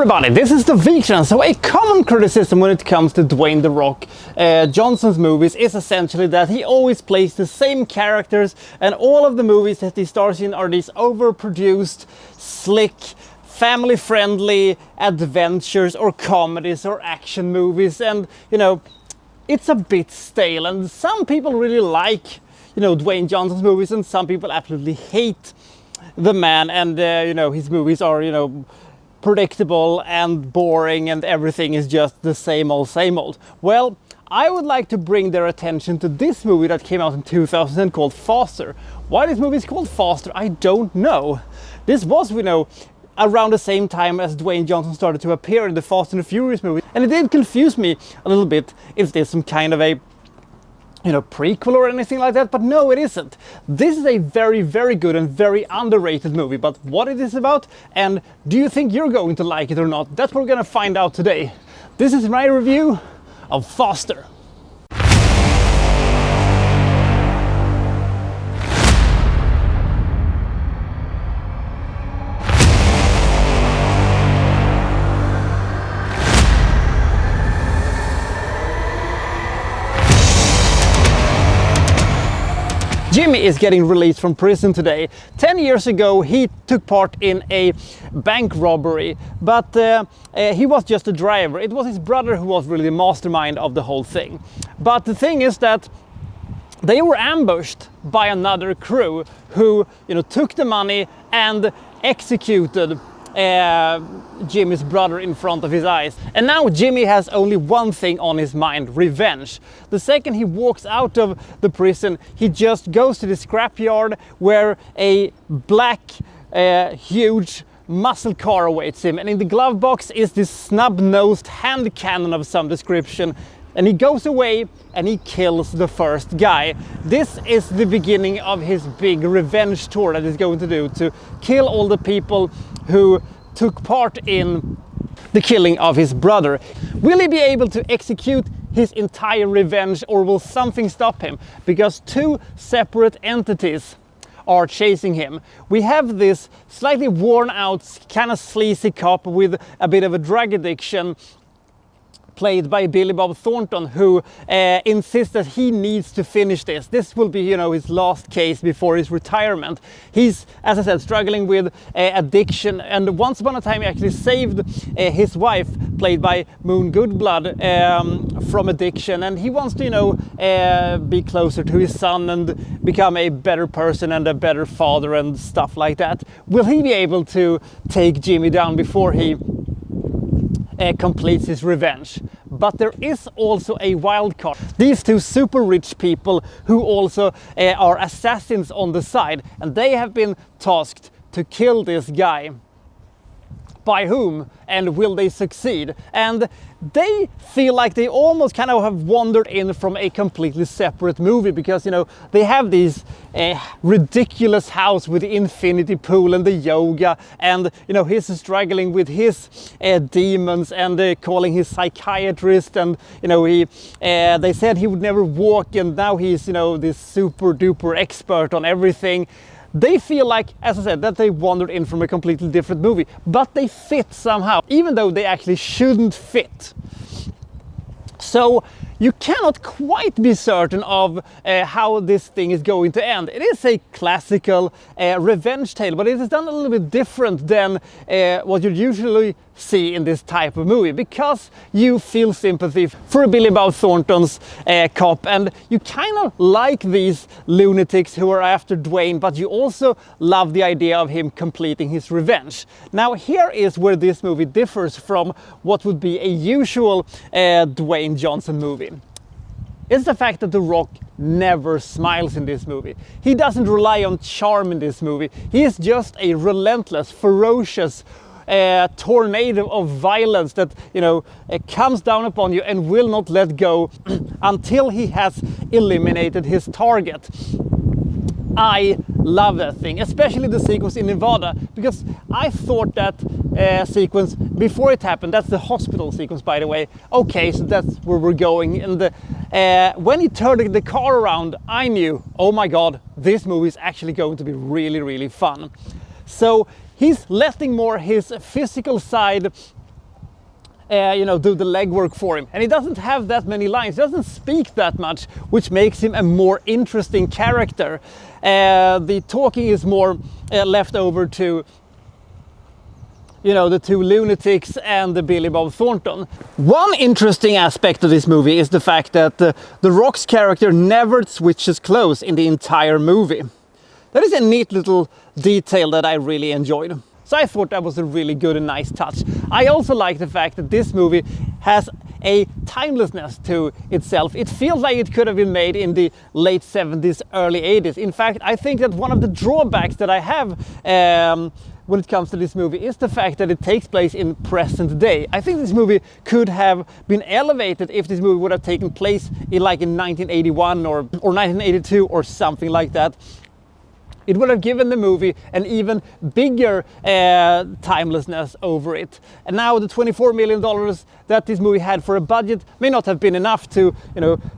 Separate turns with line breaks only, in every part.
everybody, this is the Wikstrand. So a common criticism when it comes to Dwayne "The Rock" Johnson's movies is essentially that he always plays the same characters, and all of the movies that he stars in are these overproduced, slick, family-friendly adventures or comedies or action movies, and you know, it's a bit stale. And some people really like, you know, Dwayne Johnson's movies, and some people absolutely hate the man, and you know, his movies are, you know, predictable and boring and everything is just the same old. Well, I would like to bring their attention to this movie that came out in 2000 called Faster. Why this movie is called Faster, I don't know. This was, you know, around the same time as Dwayne Johnson started to appear in the Fast and the Furious movie, and it did confuse me a little bit if there's some kind of a, you know, prequel or anything like that, but no, it isn't. This is a very, very good and very underrated movie, but what it is about, and do you think you're going to like it or not? That's what we're gonna find out today. This is my review of Faster. Jimmy is getting released from prison today. 10 years ago he took part in a bank robbery, but he was just a driver. It was his brother who was really the mastermind of the whole thing. But the thing is that they were ambushed by another crew who, you know, took the money and executed Jimmy's brother in front of his eyes. And now Jimmy has only one thing on his mind: revenge. The second he walks out of the prison, he just goes to the scrapyard where a black, huge muscle car awaits him, and in the glove box is this snub-nosed hand cannon of some description. And he goes away and he kills the first guy. This is the beginning of his big revenge tour that he's going to do, to kill all the people who took part in the killing of his brother. Will he be able to execute his entire revenge, or will something stop him? Because two separate entities are chasing him. We have this slightly worn out, kind of sleazy cop with a bit of a drug addiction, played by Billy Bob Thornton, who insists that he needs to finish this. This will be, you know, his last case before his retirement. He's, as I said, struggling with addiction, and once upon a time he actually saved his wife, played by Moon Goodblood, from addiction, and he wants to, you know, be closer to his son and become a better person and a better father and stuff like that. Will he be able to take Jimmy down before he completes his revenge? But there is also a wild card. These two super rich people who also are assassins on the side, and they have been tasked to kill this guy. By whom, and will they succeed? And they feel like they almost kind of have wandered in from a completely separate movie, because, you know, they have these ridiculous house with the infinity pool and the yoga, and, you know, he's struggling with his demons and calling his psychiatrist, and, you know, they said he would never walk, and now he's, you know, this super duper expert on everything. They feel like, as I said, that they wandered in from a completely different movie, but they fit somehow, even though they actually shouldn't fit. So you cannot quite be certain of how this thing is going to end. It is a classical revenge tale, but it is done a little bit different than what you usually see in this type of movie, because you feel sympathy for Billy Bob Thornton's cop, and you kind of like these lunatics who are after Dwayne, but you also love the idea of him completing his revenge. Now here is where this movie differs from what would be a usual Dwayne Johnson movie. It's the fact that The Rock never smiles in this movie. He doesn't rely on charm in this movie. He is just a relentless, ferocious tornado of violence that, you know, comes down upon you and will not let go until he has eliminated his target. I love that thing, especially the sequence in Nevada, because I thought that sequence before it happened. That's the hospital sequence, by the way. Okay, so that's where we're going. And when he turned the car around, I knew, oh my god, this movie is actually going to be really, really fun. So he's letting more his physical side do the legwork for him. And he doesn't have that many lines, he doesn't speak that much, which makes him a more interesting character. The talking is more left over to the two lunatics and the Billy Bob Thornton. One interesting aspect of this movie is the fact that The Rock's character never switches clothes in the entire movie. That is a neat little detail that I really enjoyed. So I thought that was a really good and nice touch. I also like the fact that this movie has a timelessness to itself. It feels like it could have been made in the late 70s, early 80s. In fact, I think that one of the drawbacks that I have when it comes to this movie is the fact that it takes place in present day. I think this movie could have been elevated if this movie would have taken place in 1981 or 1982 or something like that. It would have given the movie an even bigger timelessness over it. And now the $24 million that this movie had for a budget may not have been enough to,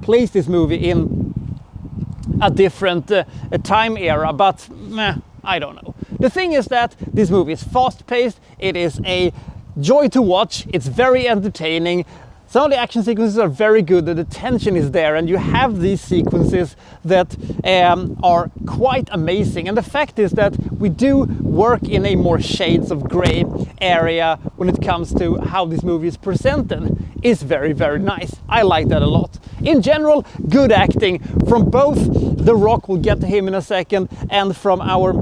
place this movie in a different time era, but I don't know. The thing is that this movie is fast-paced, it is a joy to watch, it's very entertaining. Some of the action sequences are very good, the tension is there, and you have these sequences that are quite amazing. And the fact is that we do work in a more shades of grey area when it comes to how this movie is presented. Is very, very nice. I like that a lot. In general, good acting from both The Rock, we'll get to him in a second, and from our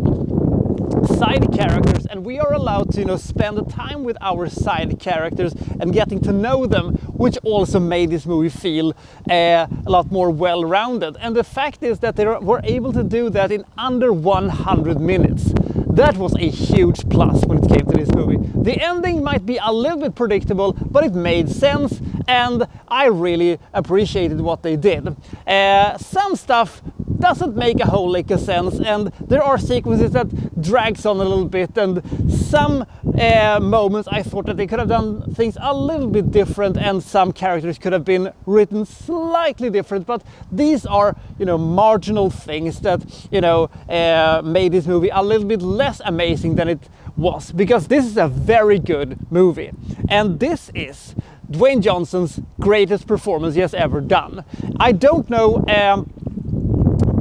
side characters, and we are allowed to spend the time with our side characters and getting to know them, which also made this movie feel a lot more well-rounded. And the fact is that they were able to do that in under 100 minutes. That was a huge plus when it came to this movie. The ending might be a little bit predictable, but it made sense, and I really appreciated what they did. Some stuff doesn't make a whole lick of sense, and there are sequences that drags on a little bit, and some moments I thought that they could have done things a little bit different, and some characters could have been written slightly different, but these are marginal things that made this movie a little bit less amazing than it was, because this is a very good movie, and this is Dwayne Johnson's greatest performance he has ever done. I don't know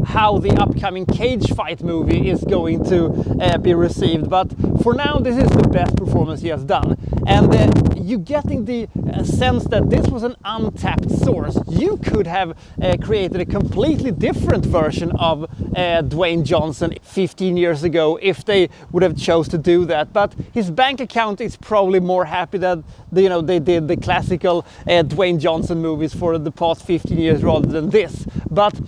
how the upcoming cage fight movie is going to be received, but for now this is the best performance he has done, and you getting the sense that this was an untapped source. You could have created a completely different version of Dwayne Johnson 15 years ago if they would have chose to do that, but his bank account is probably more happy that they did the classical Dwayne Johnson movies for the past 15 years rather than this. But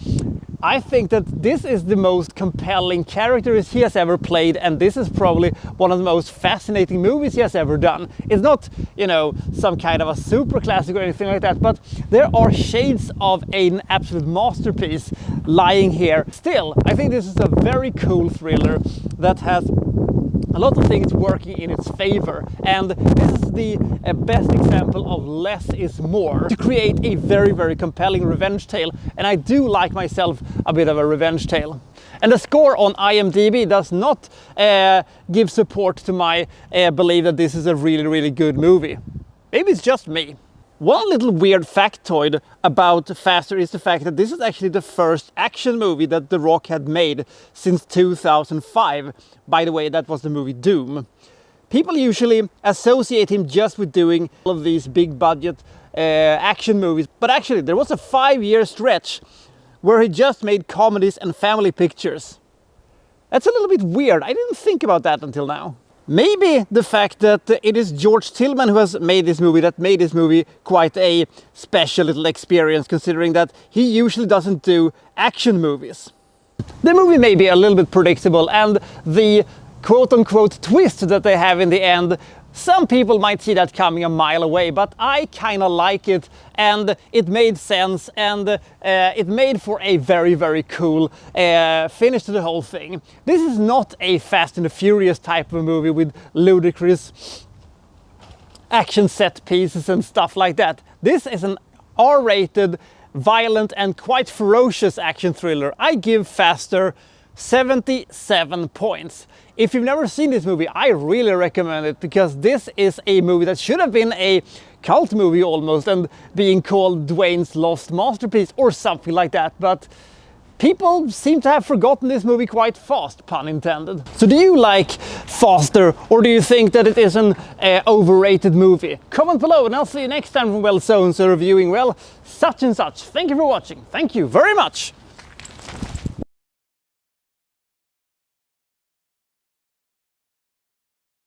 I think that this is the most compelling character he has ever played, and this is probably one of the most fascinating movies he has ever done. It's not, some kind of a super classic or anything like that, but there are shades of an absolute masterpiece lying here. Still, I think this is a very cool thriller that has a lot of things working in its favor, and this is the best example of less is more to create a very, very compelling revenge tale, and I do like myself a bit of a revenge tale. And the score on IMDb does not give support to my belief that this is a really, really good movie. Maybe it's just me. One little weird factoid about Faster is the fact that this is actually the first action movie that The Rock had made since 2005. By the way, that was the movie Doom. People usually associate him just with doing all of these big budget action movies, but actually there was a 5-year stretch where he just made comedies and family pictures. That's a little bit weird. I didn't think about that until now. Maybe the fact that it is George Tillman who has made this movie that made this movie quite a special little experience, considering that he usually doesn't do action movies. The movie may be a little bit predictable, and the quote-unquote twist that they have in the end, some people might see that coming a mile away, but I kind of like it, and it made sense, and it made for a very, very cool finish to the whole thing. This is not a Fast and the Furious type of a movie with ludicrous action set pieces and stuff like that. This is an R-rated, violent and quite ferocious action thriller. I give Faster 77 points. If you've never seen this movie, I really recommend it, because this is a movie that should have been a cult movie almost, and being called Dwayne's lost masterpiece or something like that, but people seem to have forgotten this movie quite fast, pun intended. So do you like Faster, or do you think that it is an overrated movie? Comment below and I'll see you next time from Well So and So reviewing, well, such and such. Thank you for watching. Thank you very much.